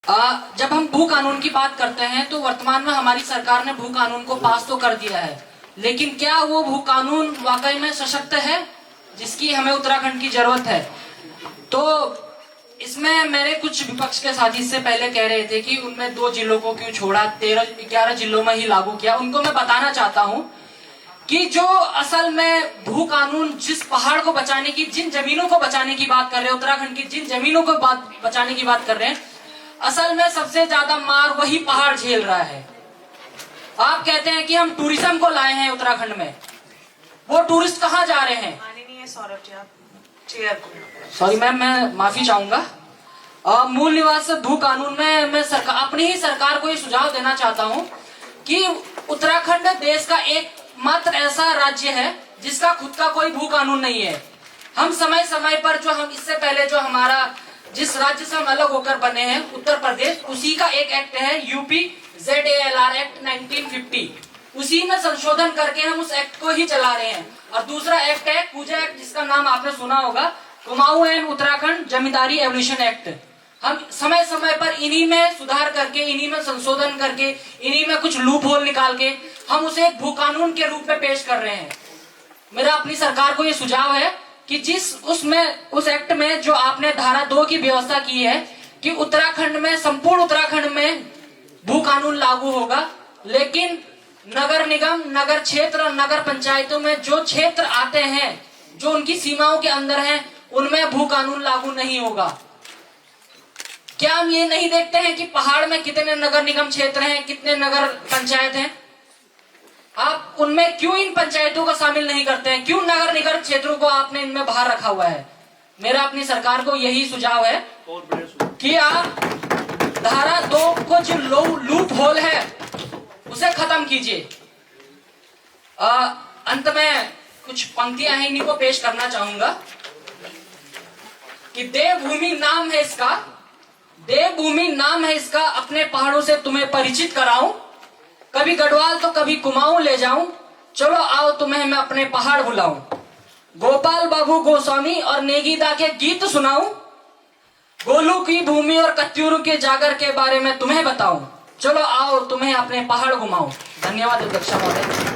जब हम भू कानून की बात करते हैं तो वर्तमान में हमारी सरकार ने भू कानून को पास तो कर दिया है, लेकिन क्या वो भू कानून वाकई में सशक्त है जिसकी हमें उत्तराखंड की जरूरत है? तो इसमें मेरे कुछ विपक्ष के साथी इससे पहले कह रहे थे कि उनमें 2 जिलों को क्यों छोड़ा, 13-11 जिलों में ही लागू किया। उनको मैं बताना चाहता हूं कि जो असल में भू कानून जिस पहाड़ को बचाने की, जिन जमीनों को बचाने की बात कर रहे हैं, उत्तराखंड की जिन जमीनों को बचाने की बात कर रहे हैं, असल में सबसे ज्यादा मार वही पहाड़ झेल रहा है। आप कहते हैं कि हम टूरिज्म को लाए हैं उत्तराखंड में, वो टूरिस्ट कहाँ जा रहे हैं? माननीय सौरभ जी, आप चेयर को। सॉरी मैम, मैं माफी चाहूंगा। मूल निवास भू कानून में मैं अपनी ही सरकार को ये सुझाव देना चाहता हूं कि उत्तराखंड देश का एकमात्र ऐसा राज्य है जिसका खुद का कोई भू कानून नहीं है। हम समय समय पर हम इससे पहले जो हमारा जिस राज्य से हम अलग होकर बने हैं उत्तर प्रदेश, उसी का एक एक्ट है यूपी ZALR एक्ट 1950, उसी में संशोधन करके हम उस एक्ट को ही चला रहे हैं। और दूसरा एक्ट है कूजा एक्ट, जिसका नाम आपने सुना होगा, Kumaon and Uttarakhand zamindari evolution act. हम समय समय पर इन्हीं में सुधार करके, इन्हीं में संशोधन करके, इन्हीं में कुछ लूप होल निकाल के हम उसे एक भू कानून के रूप में पेश कर रहे हैं। मेरा अपनी सरकार को ये सुझाव है कि उस एक्ट में जो आपने धारा 2 की व्यवस्था की है कि उत्तराखंड में, संपूर्ण उत्तराखंड में भू कानून लागू होगा, लेकिन नगर निगम, नगर क्षेत्र और नगर पंचायतों में जो क्षेत्र आते हैं, जो उनकी सीमाओं के अंदर हैं, उनमें भू कानून लागू नहीं होगा। क्या हम ये नहीं देखते हैं कि पहाड़ में कितने नगर निगम क्षेत्र हैं, कितने नगर पंचायत हैं? आप उनमें क्यों इन पंचायतों को शामिल नहीं करते हैं? क्यों नगर निगम क्षेत्रों को आपने इनमें बाहर रखा हुआ है? मेरा अपनी सरकार को यही सुझाव है कि आप धारा 2 को जो लूप होल है उसे खत्म कीजिए। अंत में कुछ पंक्तियां हैं, इन्हीं को पेश करना चाहूंगा कि देवभूमि नाम है इसका, देवभूमि नाम है इसका, अपने पहाड़ों से तुम्हें परिचित कराऊं, कभी गढ़वाल तो कभी कुमाऊं ले जाऊं, चलो आओ तुम्हें मैं अपने पहाड़ बुलाऊं, गोपाल बाबू गोस्वामी और नेगीदा के गीत सुनाऊं, गोलू की भूमि और कत्यूरू के जागर के बारे में तुम्हें बताऊं, चलो आओ तुम्हें अपने पहाड़ घुमाऊं। धन्यवाद अध्यक्ष महोदय।